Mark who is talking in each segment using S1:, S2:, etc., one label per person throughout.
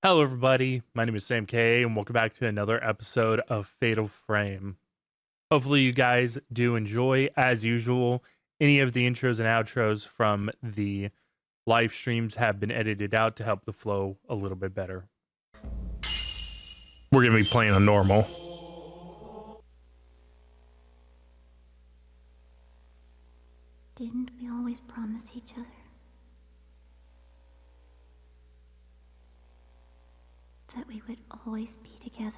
S1: Hello, everybody. My name is Sam K, and welcome back to another episode of Fatal Frame. Hopefully, you guys do enjoy, as usual. Any of the intros and outros from the live streams have been edited out to help the flow a little bit better. We're going to be playing on normal.
S2: Didn't we always promise each other that we would always be together?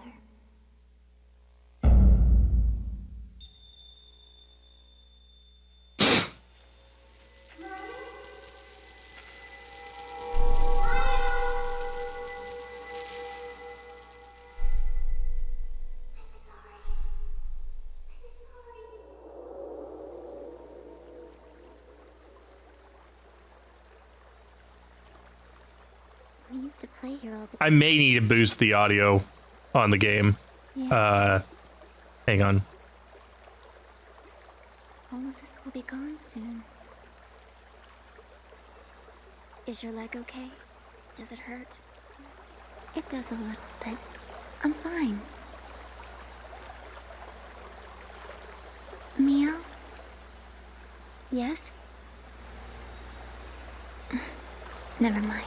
S2: We used to play here all the time.
S1: I may need to boost the audio on the game.
S2: Yeah.
S1: Hang on.
S2: All of this will be gone soon. Is your leg okay? Does it hurt? It does a little bit. I'm fine. Meow? Yes? Never mind.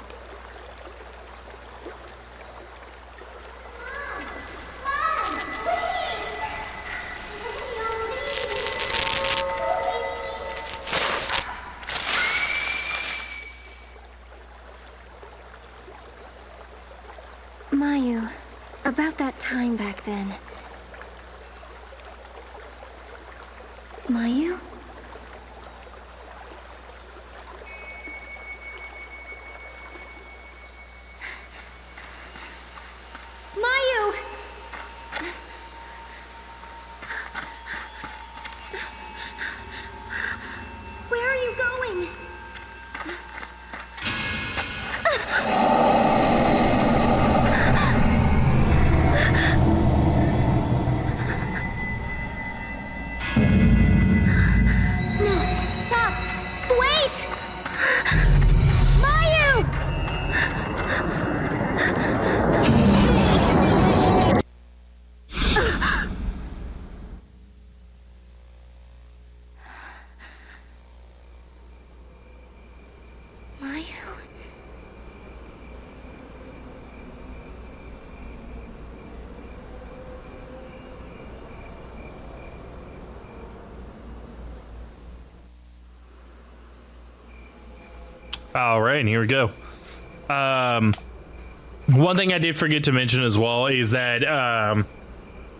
S2: Mayu, about that time back then. Mayu? Mayu! Where are you going?
S1: All right, and here we go. One thing I did forget to mention as well is that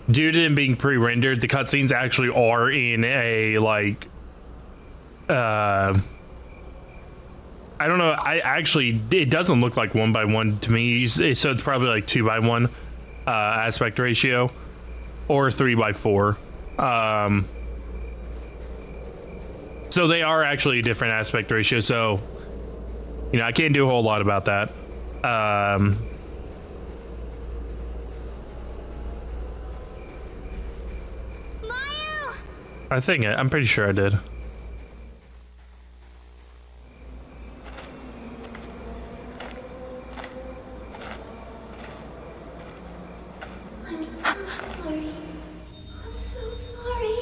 S1: due to them being pre-rendered, the cutscenes actually are in a like I don't know. It doesn't look like 1:1 to me, so it's probably like 2:1 aspect ratio or 3:4. So they are actually a different aspect ratio. So I can't do a whole lot about that.
S2: Mayu!
S1: I'm pretty sure I did.
S2: I'm so sorry. I'm so sorry.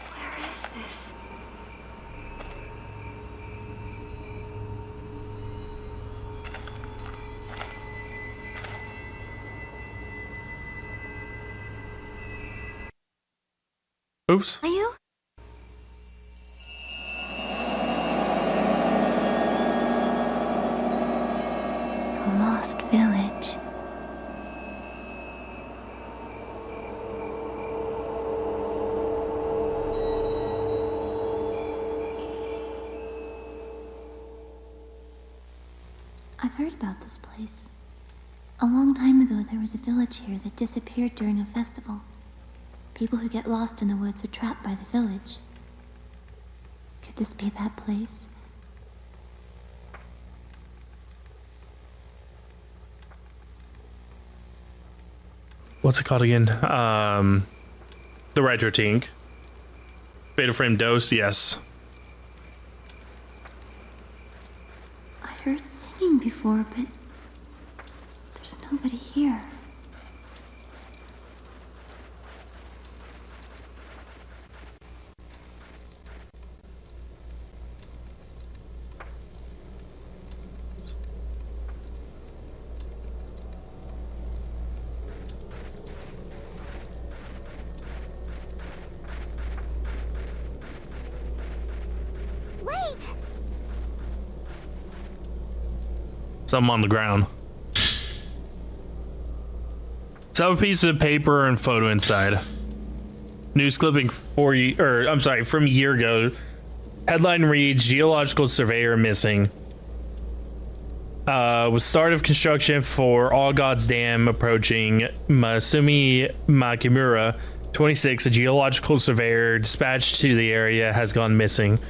S2: Where is this?
S1: Oops.
S2: Are you? A lost village. I've heard about this place. A long time ago, there was a village here that disappeared during a festival. People who get lost in the woods are trapped by the village. Could this be that place?
S1: what's it called again? The retro tink. Beta frame dose, yes.
S2: I heard singing before, but there's nobody here.
S1: Something on the ground. Several pieces of paper and photo inside. News clipping from a year ago. Headline reads: Geological surveyor missing. With start of construction for All Gods Dam approaching, Masumi Makimura, 26, a geological surveyor dispatched to the area, has gone missing.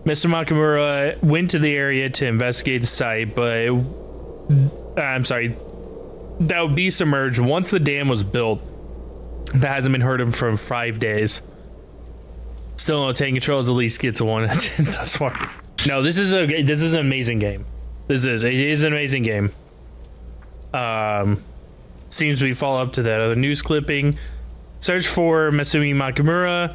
S1: Mr. Makimura went to the area to investigate the site, but that would be submerged once the dam was built. That hasn't been heard of for 5 days. Still no taking controls, at least gets one thus far. No, this is an amazing game. It is an amazing game. Seems to be follow up to that other news clipping. Search for Masumi Makimura,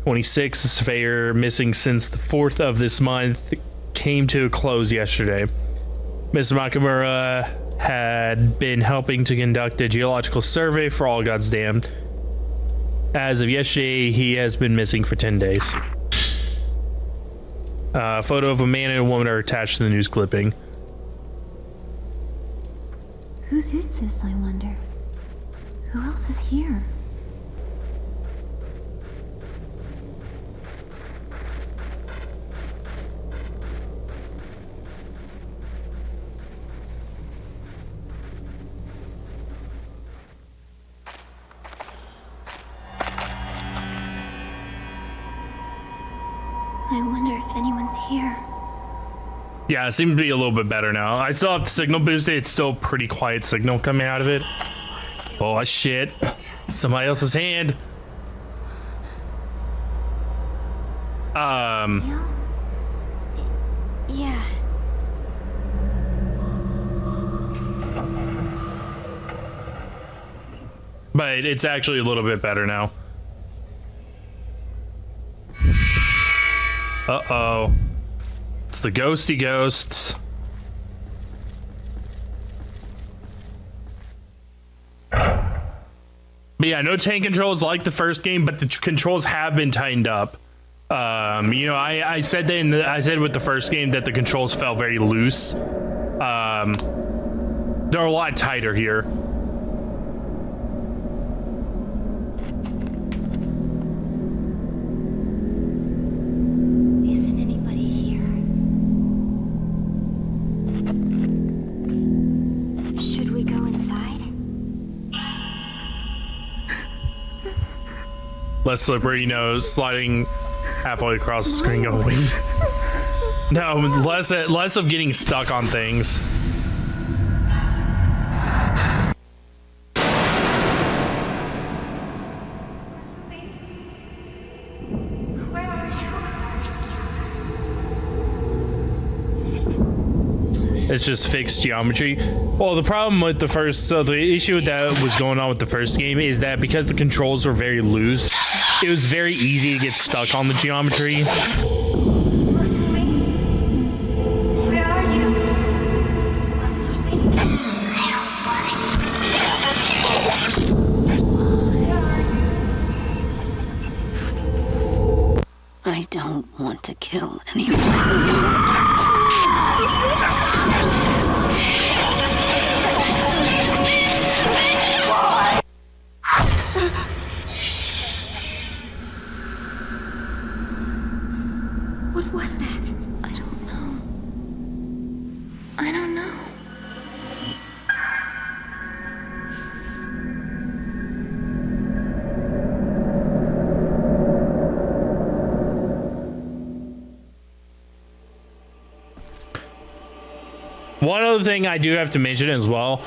S1: 26, a surveyor missing since the 4th of this month, came to a close yesterday. Mr. Makimura had been helping to conduct a geological survey for All Gods Dam. As of yesterday, he has been missing for 10 days. A photo of a man and a woman are attached to the news clipping.
S2: Whose is this, I wonder? Who else is here? I wonder if anyone's here.
S1: Yeah, it seems to be a little bit better now. I still have the signal boosted. It's still pretty quiet signal coming out of it. Oh, shit. Somebody else's hand.
S2: Yeah.
S1: But it's actually a little bit better now. Uh-oh. It's the ghosty ghosts. But yeah, no tank controls like the first game, but the controls have been tightened up. You know, I said that I said with the first game that the controls felt very loose. They're a lot tighter here.
S2: Isn't anybody here? Should we go inside?
S1: Less slippery, you know, sliding halfway across the screen going. No, less of getting stuck on things. It's just fixed geometry. Well, the problem with the issue that was going on with the first game is that because the controls were very loose, it was very easy to get stuck on the geometry.
S2: Where are you?
S3: I don't want to kill anyone.
S2: What was that? I don't know. I don't know.
S1: One other thing I do have to mention as well,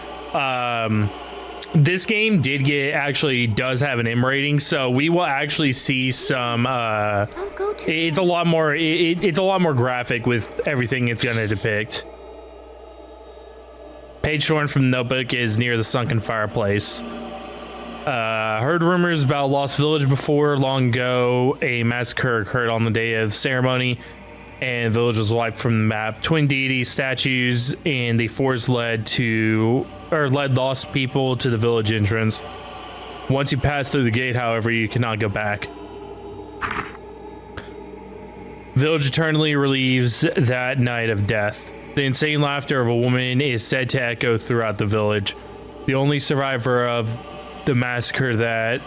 S1: this game does have an M rating, so we will actually see some.
S2: Don't go too
S1: It's a lot more. It's a lot more graphic with everything it's going to depict. Page torn from the notebook is near the sunken fireplace. Heard rumors about Lost Village before. Long ago, a massacre occurred on the day of ceremony, and the village was wiped from the map. Twin deity statues in the forest led lost people to the village entrance. Once you pass through the gate, however, you cannot go back. Village eternally relieves that night of death. The insane laughter of a woman is said to echo throughout the village. The only survivor of the massacre that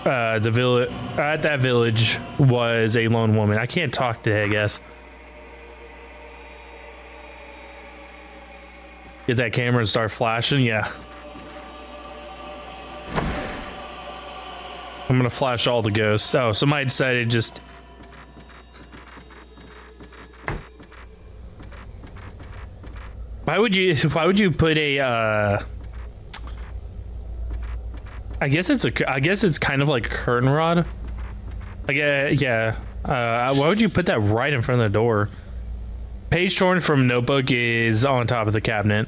S1: that village was a lone woman. I can't talk today, I guess. Get that camera and start flashing, yeah. I'm gonna flash all the ghosts. Oh, somebody decided just. Why would you put a I guess it's kind of like a curtain rod. Yeah. Why would you put that right in front of the door? Page torn from notebook is on top of the cabinet.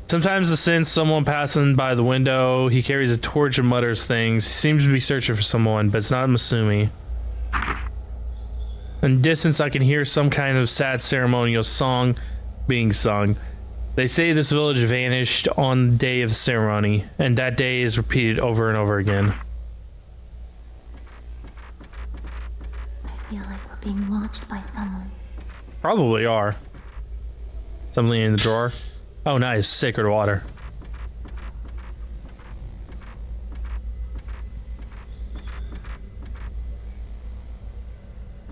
S1: Sometimes the sense someone passing by the window. He carries a torch and mutters things. He seems to be searching for someone, but it's not Masumi. In distance, I can hear some kind of sad ceremonial song being sung. They say this village vanished on the day of the ceremony, and that day is repeated over and over again.
S2: I feel like we're being watched by someone.
S1: Probably are. Something in the drawer. Oh, nice. Sacred water.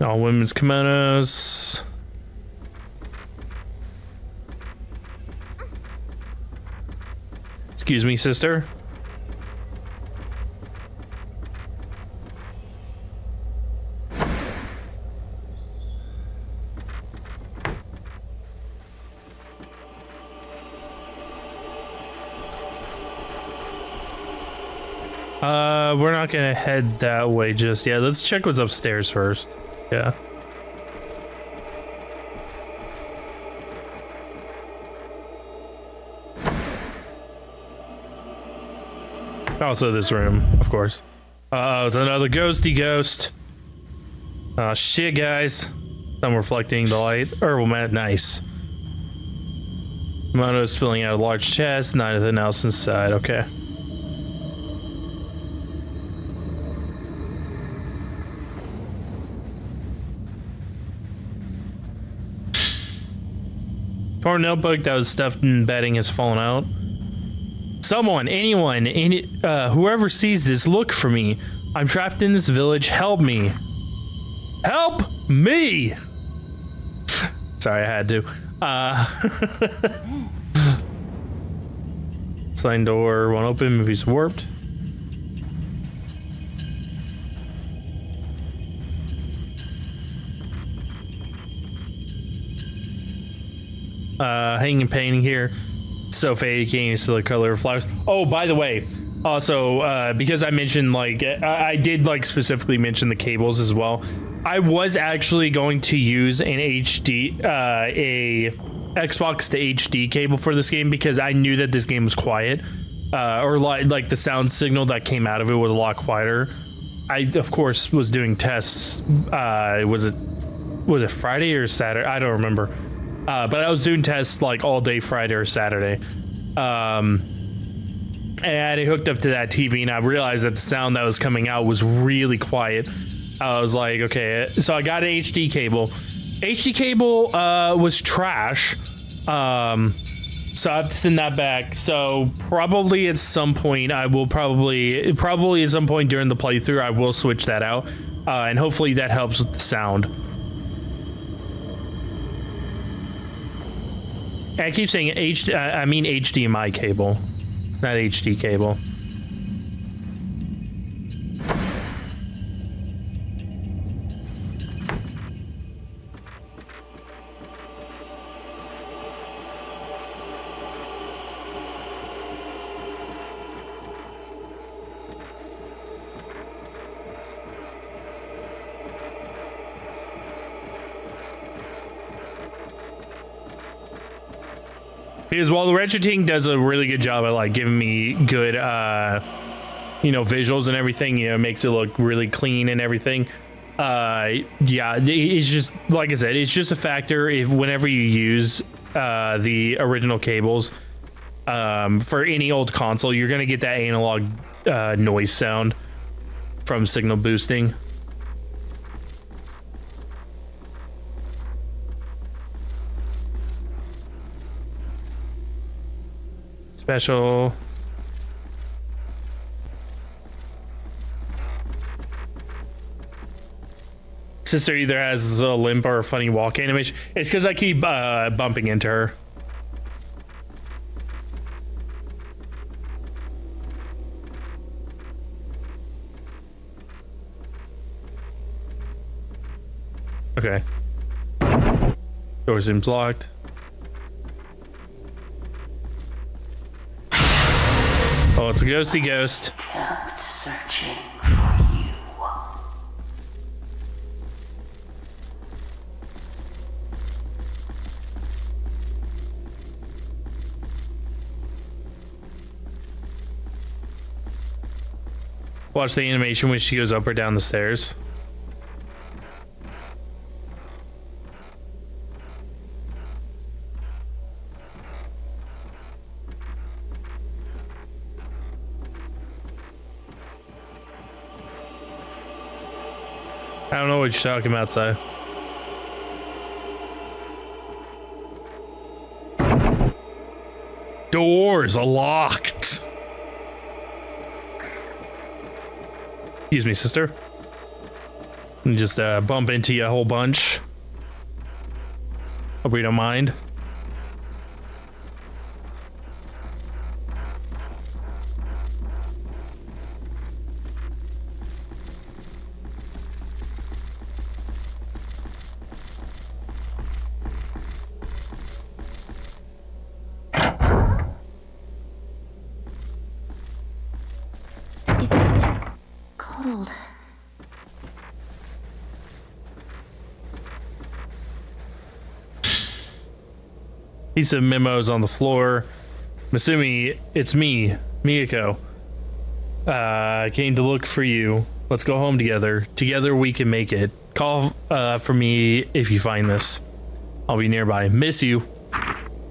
S1: All women's kimonos. Excuse me, sister. We're not gonna head that way just yet. Let's check what's upstairs first. Yeah. Also this room, of course. It's another ghosty ghost. Oh shit, guys. I'm reflecting the light. Herbal mat, nice. Mono is spilling out a large chest, not anything else inside, okay. Torn notebook that was stuffed in bedding has fallen out. Someone, anyone, whoever sees this, look for me. I'm trapped in this village. Help me. Help me! Sorry, I had to. Sliding door won't open. Movie's warped. Hanging painting here. So faded, can't even see the color of flowers. Oh, by the way, also because I mentioned like I did like specifically mention the cables as well. I was actually going to use an HD a Xbox to HD cable for this game because I knew that this game was quiet, or like the sound signal that came out of it was a lot quieter. I of course was doing tests. Was it Friday or Saturday? I don't remember. But I was doing tests like all day Friday or Saturday. And I had it hooked up to that TV and I realized that the sound that was coming out was really quiet. I was like, okay, so I got an HD cable. HD cable was trash. So I have to send that back. So probably at some point I will probably at some point during the playthrough I will switch that out. And hopefully that helps with the sound. I keep saying I mean HDMI cable, not HD cable. Because while the retro-ting does a really good job at like giving me good, you know, visuals and everything, you know, makes it look really clean and everything. Yeah, it's just, like I said, it's just a factor if whenever you use the original cables for any old console, you're going to get that analog noise sound from signal boosting. Special. Sister either has a limp or a funny walk animation. It's because I keep bumping into her. Okay. Door seems locked. Oh, it's a ghosty ghost.
S3: Kept searching for you.
S1: Watch the animation when she goes up or down the stairs. I don't know what you're talking about, Si. Doors are locked. Excuse me, sister. And just bump into you a whole bunch. Hope you don't mind.
S2: Cold.
S1: Piece of memos on the floor. I'm assuming it's me, Miyako. I came to look for you. Let's go home together. Together we can make it. Call for me if you find this. I'll be nearby. Miss you.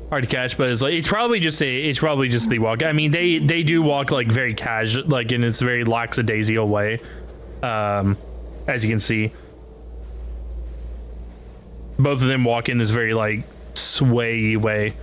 S1: Hard to catch, but it's probably just the walk. I mean, they do walk like very casual, like in this very lackadaisical way. As you can see, both of them walk in this very like sway way.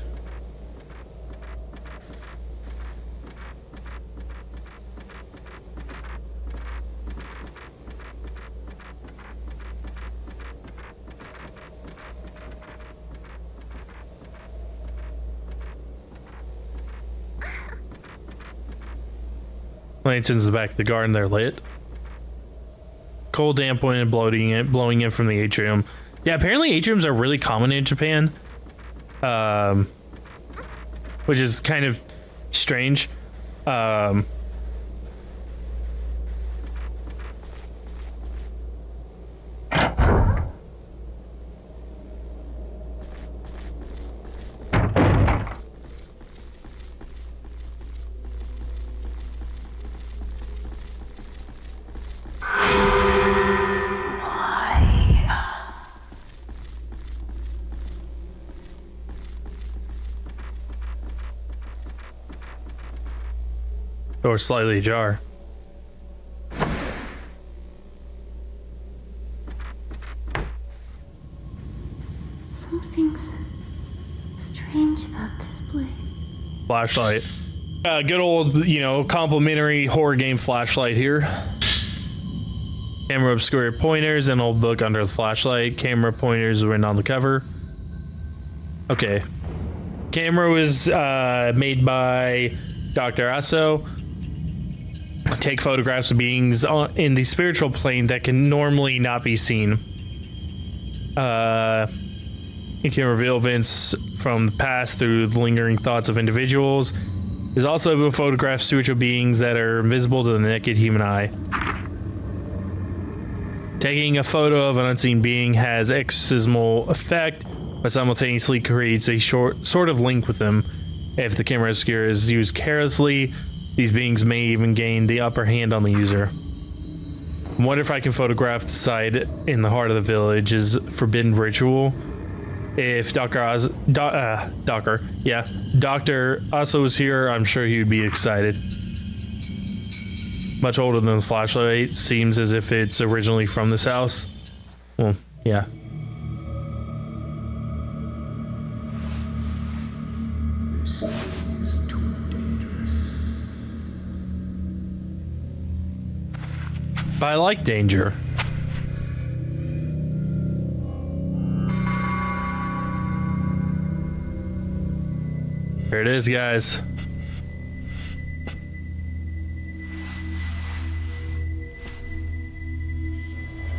S1: Lanterns in the back of the garden, they're lit. Cold, damp wind blowing in from the atrium. Yeah, apparently atriums are really common in Japan. Which is kind of strange. Or slightly ajar.
S2: Something's strange about this place.
S1: Flashlight. Good old, you know, complimentary horror game flashlight here. Camera obscure pointers, an old book under the flashlight. Camera pointers written on the cover. Okay. Camera was made by Dr. Aso. Take photographs of beings in the spiritual plane that can normally not be seen. It can reveal events from the past through the lingering thoughts of individuals. Is also able to photograph spiritual beings that are invisible to the naked human eye. Taking a photo of an unseen being has exorcismal effect, but simultaneously creates a sort of link with them. If the camera obscura is used carelessly, these beings may even gain the upper hand on the user. I wonder if I can photograph the site in the heart of the village's forbidden ritual. If Dr. Asa was here, I'm sure he would be excited. Much older than the flashlight, seems as if it's originally from this house. Well, yeah.
S4: This thing is too dangerous.
S1: But I like danger. Here it is, guys.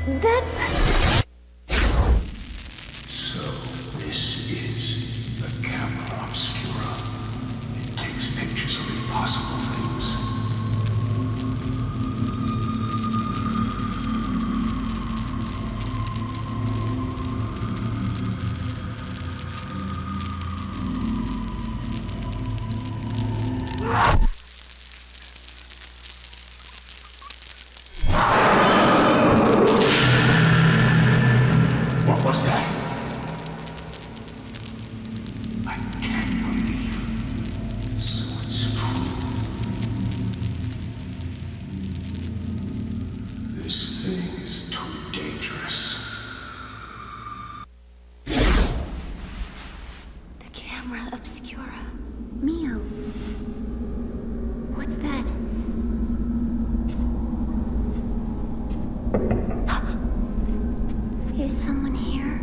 S2: That's...
S4: So, this is the camera obscura. It takes pictures of impossible things. What was that? I can't believe. So it's true. This thing is too dangerous.
S2: The camera obscura. Mio. What's that? Is someone here?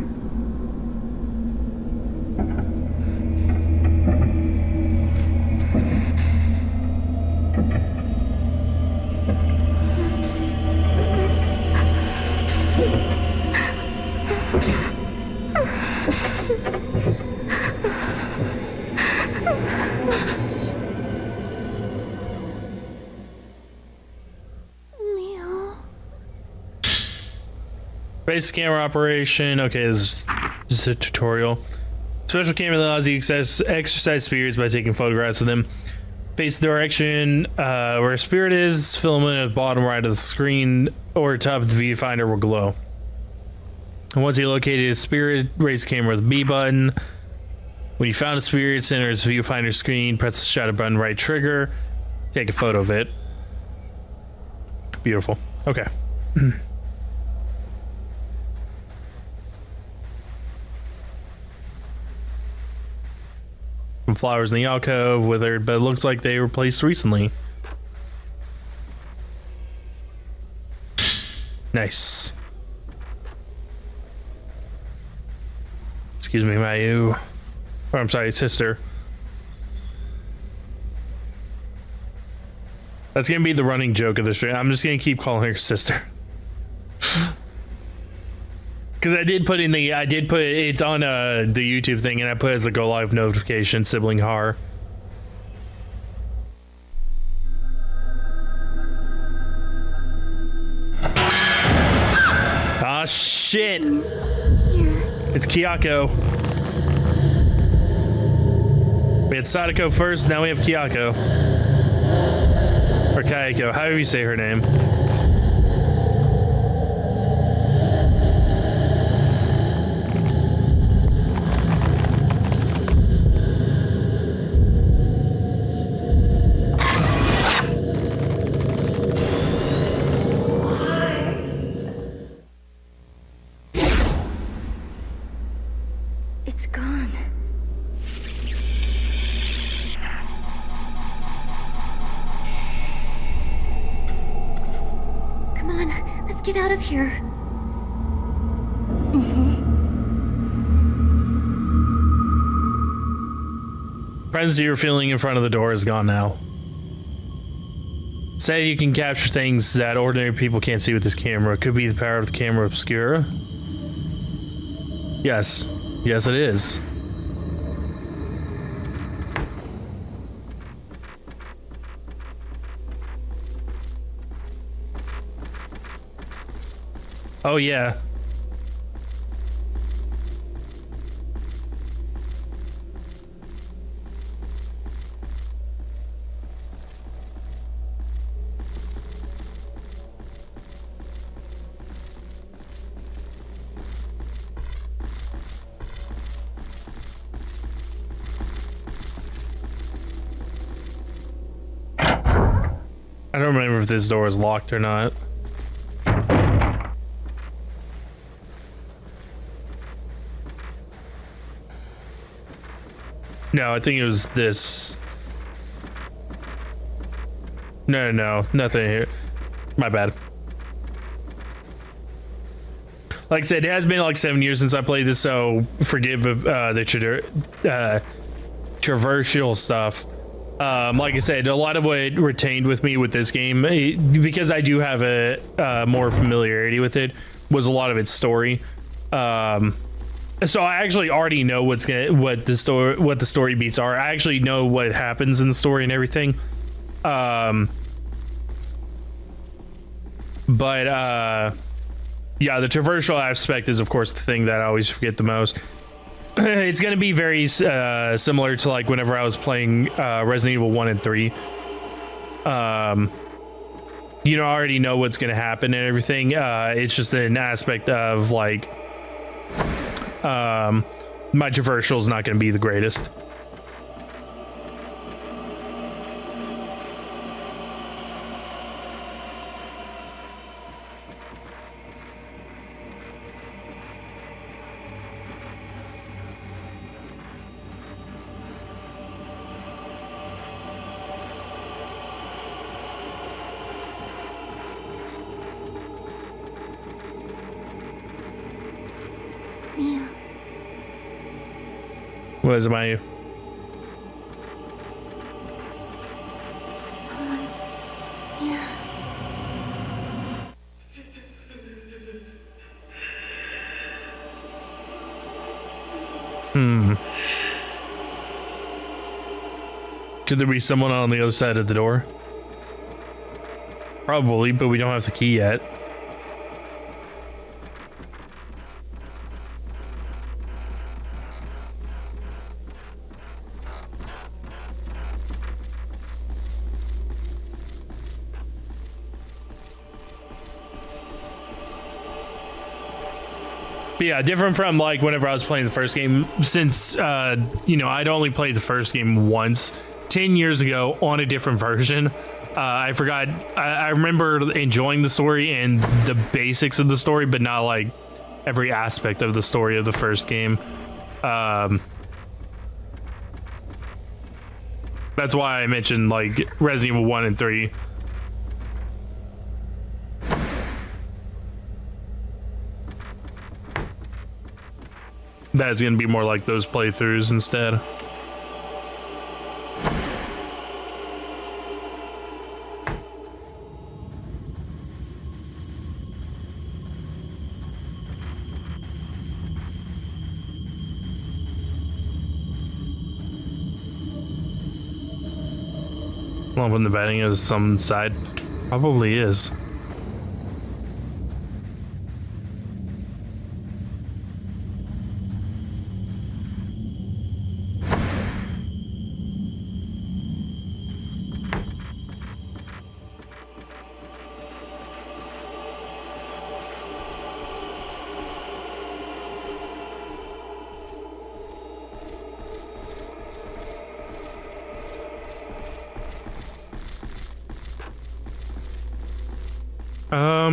S2: Mio.
S1: Basic camera operation. Okay, this is a tutorial. Special camera allows you to exercise spirits by taking photographs of them. Face the direction where a spirit is. Filament at the bottom right of the screen or top of the viewfinder will glow. And once you located a spirit, raise the camera with the B button. When you found a spirit, center its viewfinder screen, press the shutter button, right trigger, take a photo of it. Beautiful. Okay. Some flowers in the alcove, withered, but it looks like they were placed recently. Nice. Excuse me, Mayu. Or I'm sorry, sister. That's gonna be the running joke of the stream. I'm just gonna keep calling her sister. Because I did put it's on the YouTube thing, and I put it as a go live notification, sibling horror. Ah, shit. It's Kyako. We had Sadako first, now we have Kyako. Or Kayako, however you say her name.
S2: It's gone. Come on, let's get out of here.
S1: Presence you were feeling in front of the door is gone now. Say you can capture things that ordinary people can't see with this camera. It could be the power of the camera obscura. Yes. Yes, it is. Oh, yeah. I don't remember if this door is locked or not. No, I think it was this. No, nothing here. My bad. Like I said, it has been like 7 years since I played this, so forgive the traversal stuff. Like I said, a lot of what retained with me with this game, because I do have a more familiarity with it, was a lot of its story. So I actually already know what the story beats are. I actually know what happens in the story and everything. Yeah, the traversal aspect is, of course, the thing that I always forget the most. It's going to be very similar to like whenever I was playing Resident Evil 1 and 3. You know, I already know what's going to happen and everything. It's just an aspect of like my traversal is not going to be the greatest.
S2: Mia.
S1: What is it, Mayu?
S2: Someone's here.
S1: Could there be someone on the other side of the door? Probably, but we don't have the key yet. But yeah, different from like whenever I was playing the first game, since you know, I'd only played the first game once 10 years ago on a different version. I forgot. I remember enjoying the story and the basics of the story, but not like every aspect of the story of the first game. That's why I mentioned like Resident Evil 1 and 3. That's gonna be more like those playthroughs instead. Well, when the betting is some side, probably is.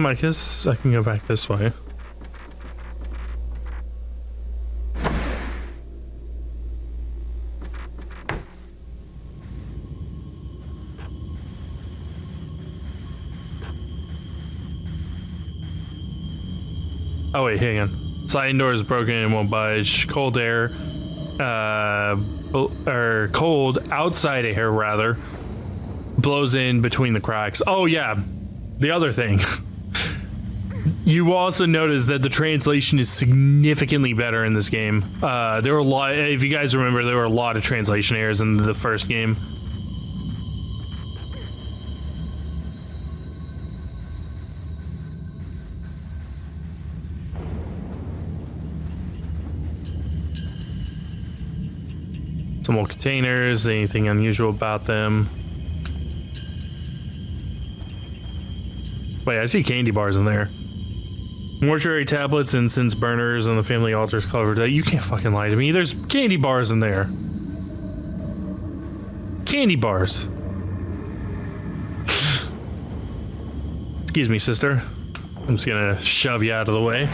S1: I guess I can go back this way. Oh wait, hang on. Sliding door is broken and won't budge. Cold air, or cold outside air rather, blows in between the cracks. Oh yeah, the other thing. You also notice that the translation is significantly better in this game. There were a lot, if you guys remember, there were a lot of translation errors in the first game. Some more containers, anything unusual about them? Wait, I see candy bars in there. Mortuary tablets, incense burners, and the family altar's covered. You can't fucking lie to me. There's candy bars in there. Candy bars. Excuse me, sister. I'm just gonna shove you out of the way.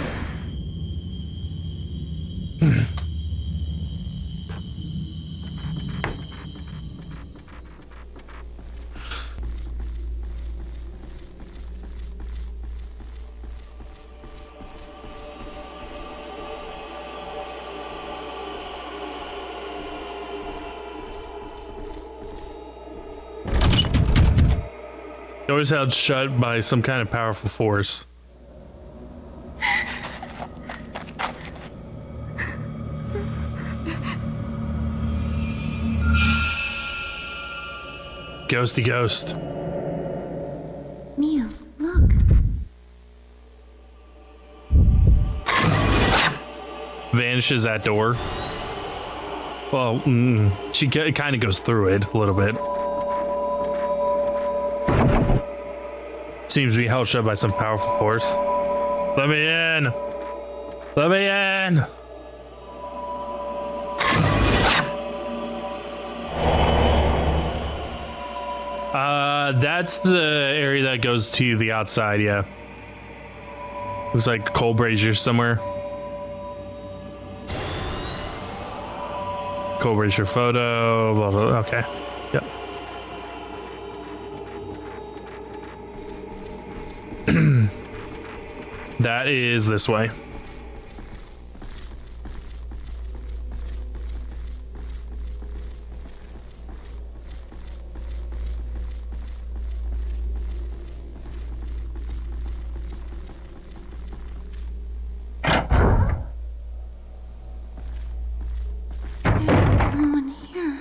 S1: Doors held shut by some kind of powerful force. Ghosty ghost.
S2: Mio, look.
S1: Vanishes that door. Well, she kind of goes through it a little bit. Seems to be held shut by some powerful force. Let me in! Let me in! That's the area that goes to the outside, yeah. Looks like coal brazier somewhere. Coal brazier photo, blah, blah, okay. Yep. That is this way.
S2: There's someone here.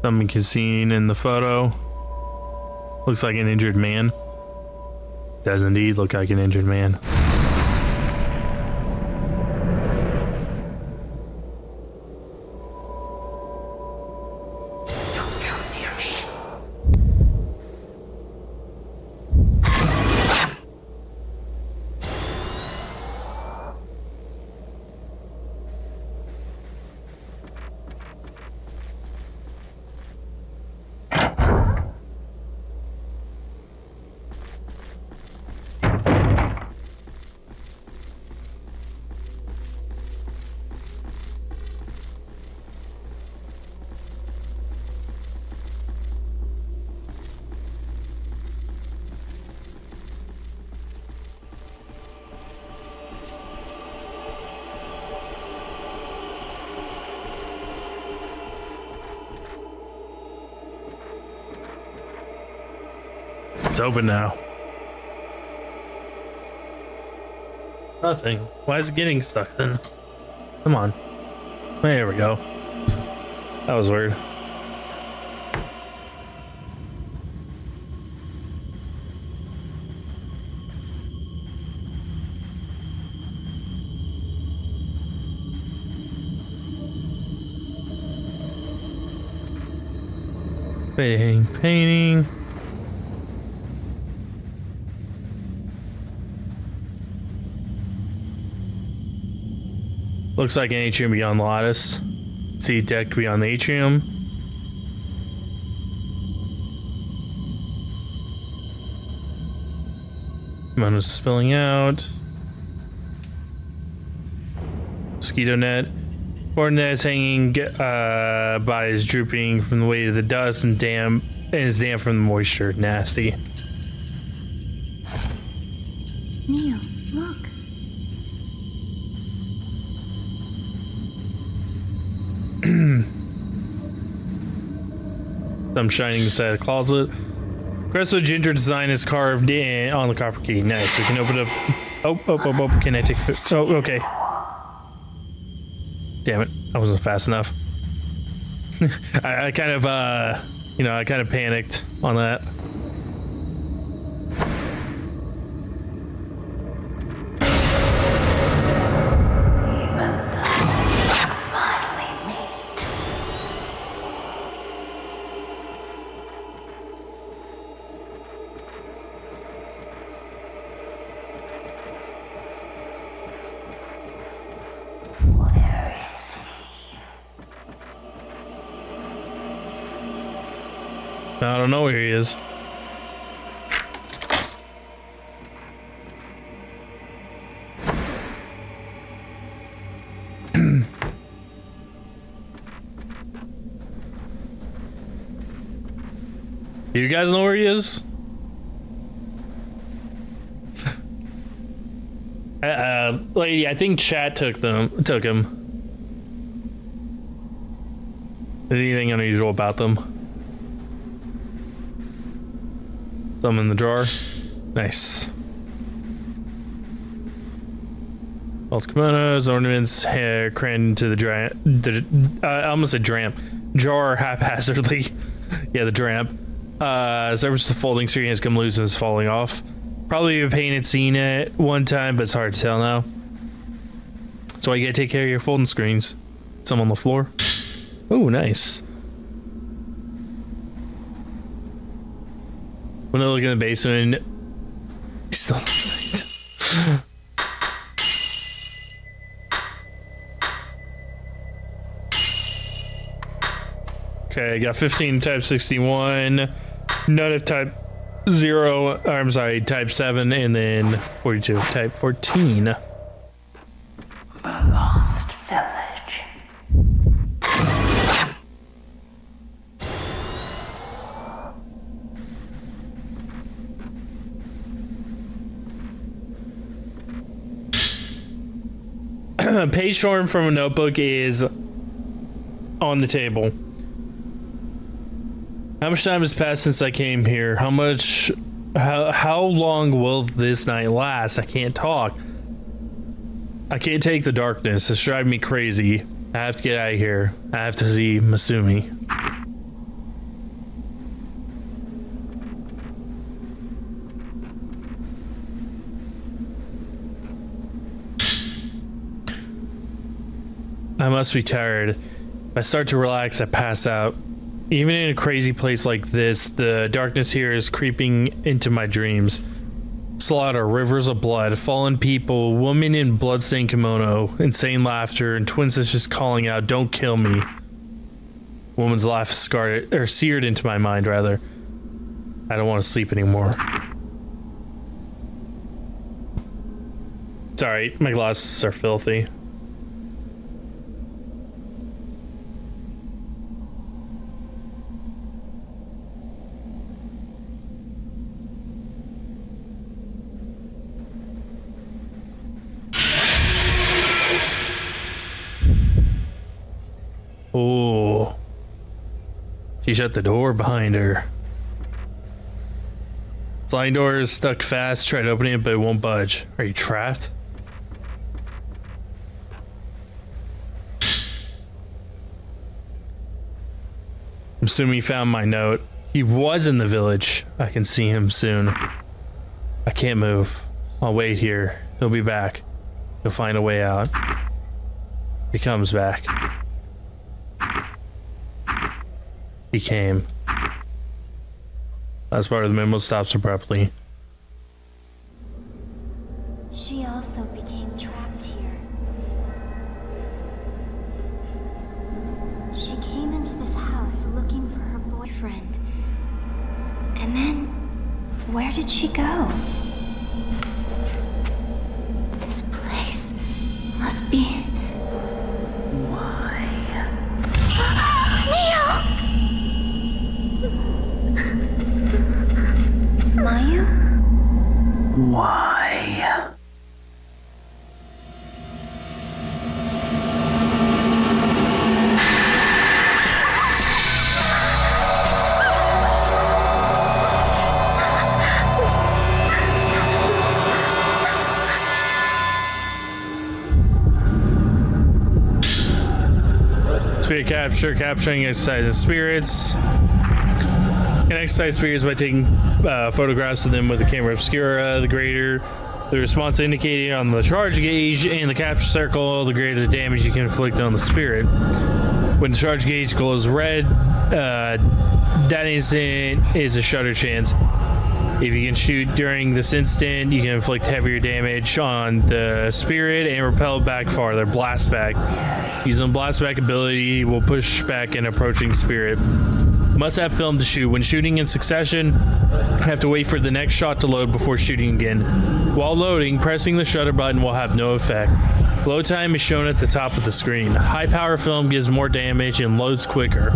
S1: Something can seen in the photo. Looks like an injured man. Does indeed look like an injured man. It's open now. Nothing. Why is it getting stuck then? Come on. There we go. That was weird. Painting. Looks like an atrium beyond the lattice. See deck beyond the atrium. Amount is spilling out. Mosquito net. Board net is hanging. Body is drooping from the weight of the dust and damp. And is damp from the moisture. Nasty.
S2: Mio, look.
S1: Some shining inside the closet. Crestwood ginger design is carved in on the copper key. Nice. We can open up. Oh. Can I take it? Oh, okay. Damn it. I wasn't fast enough. I kind of, I kind of panicked on that. I don't know where he is. You guys know where he is? Lady, I think chat took him. Anything unusual about them? Some in the drawer. Nice. Old kimonos, ornaments, hair crammed into the I almost said dramp. Drawer haphazardly. Yeah, the dramp. Surface the folding screen has come loose and is falling off. Probably a painted scene at one time, but it's hard to tell now. So you gotta take care of your folding screens. Some on the floor. Oh, nice. When they look in the basement, he's still on site. Okay, I got 15 type 61, none of type 0, I'm sorry, type 7, and then 42 of type 14.
S5: The Lost Village.
S1: Page torn from a notebook is on the table. How much time has passed since I came here? How long will this night last? I can't talk. I can't take the darkness. It's driving me crazy. I have to get out of here. I have to see Masumi. I must be tired. If I start to relax, I pass out. Even in a crazy place like this, the darkness here is creeping into my dreams. Slaughter, rivers of blood, fallen people, woman in bloodstained kimono, insane laughter, and twin sisters calling out, "Don't kill me." Woman's laugh scarred or seared into my mind, rather. I don't want to sleep anymore. Sorry, my glasses are filthy. Oh, she shut the door behind her. Sliding door is stuck fast. Tried opening it, but it won't budge. Are you trapped? I'm assuming he found my note. He was in the village. I can see him soon. I can't move. I'll wait here. He'll be back. He'll find a way out. He comes back. He came. Last part of the memo stops abruptly.
S2: She also became trapped here. She came into this house looking for her boyfriend. And then, where did she go? This place must be... Why? Neo! Mayu?
S5: Why?
S1: Spirit capture, capturing exercises spirits. Can exercise spirits by taking photographs of them with the camera obscura. The greater the response indicated on the charge gauge and the capture circle, the greater the damage you can inflict on the spirit. When the charge gauge glows red, that instant is a shutter chance. If you can shoot during this instant, you can inflict heavier damage on the spirit and repel back farther. Blast back. Using the blast back ability will push back an approaching spirit. Must have film to shoot. When shooting in succession, have to wait for the next shot to load before shooting again. While loading, pressing the shutter button will have no effect. Load time is shown at the top of the screen. High power film gives more damage and loads quicker.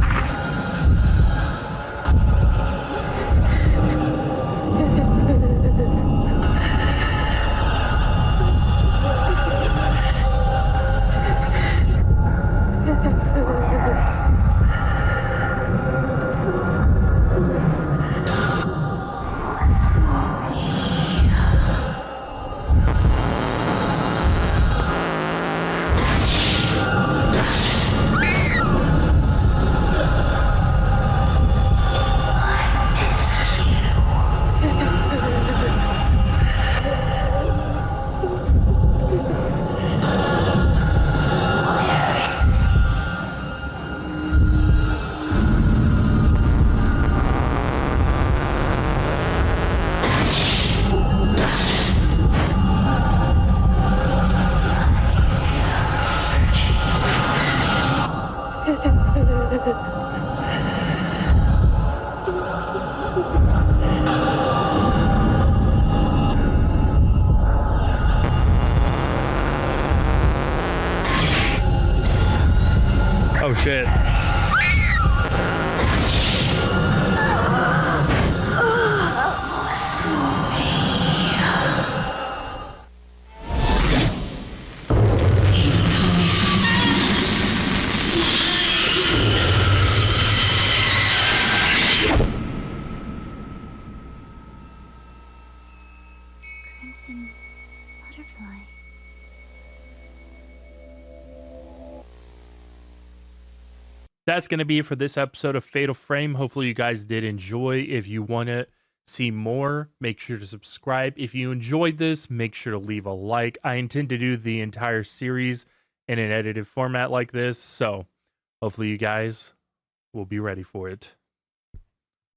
S1: Oh shit.
S2: Crimson butterfly.
S1: That's going to be it for this episode of Fatal Frame. Hopefully you guys did enjoy. If you want to see more, make sure to subscribe. If you enjoyed this, make sure to leave a like. I intend to do the entire series in an edited format like this, so hopefully you guys will be ready for it.